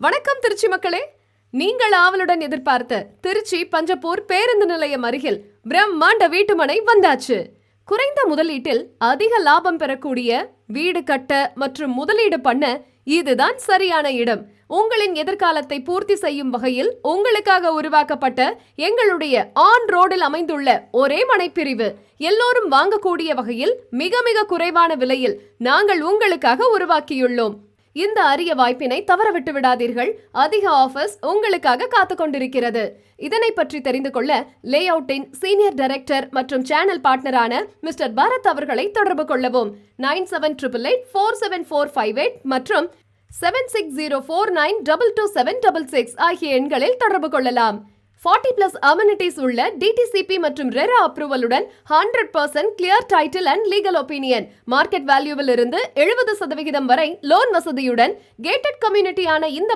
வணக்கம் திருச்சி மக்களே. நீங்கள் ஆவலுடன் எதிர்பார்த்த திருச்சி பஞ்சப்பூர் பேருந்து நிலையம் அருகில் பிரம்மாண்ட வீட்டுமனை வந்தாச்சு. குறைந்த முதலீட்டில் அதிக லாபம் பெறக்கூடிய வீடு கட்ட மற்றும் முதலீடு பண்ண இதுதான் சரியான இடம். உங்களின் எதிர்காலத்தை பூர்த்தி செய்யும் வகையில் உங்களுக்காக உருவாக்கப்பட்ட எங்களுடைய ஆன் ரோடில் அமைந்துள்ள ஒரே மனைப்பிரிவு. எல்லோரும் வாங்கக்கூடிய வகையில் மிக மிக குறைவான விலையில் நாங்கள் உங்களுக்காக உருவாக்கியுள்ளோம். இந்த அரிய வாய்ப்பினை தவறவிட்டு விடாதீர்கள். அதிக ஆஃபர்ஸ் உங்களுக்காக காத்து கொண்டிருக்கிறது. இதனை பற்றி தெரிந்து கொள்ள லேஅவுட்டின் சீனியர் டைரக்டர் மற்றும் சேனல் பார்ட்னரான மிஸ்டர் பரத் அவர்களை தொடர்பு கொள்ளவும். 9788847458 மற்றும் 7604922766 ஆகிய எண்களில் தொடர்பு கொள்ளலாம். 40+ அமெனிட்டிஸ் உள்ள டிடிசிபி மற்றும் ரெரா அப்ரூவலுடன் 100% clear title and legal opinion. Market வேல்யூவில் இருந்து 70% வரை லோன் வசதியுடன் கேட்டட் கம்யூனிட்டியான இந்த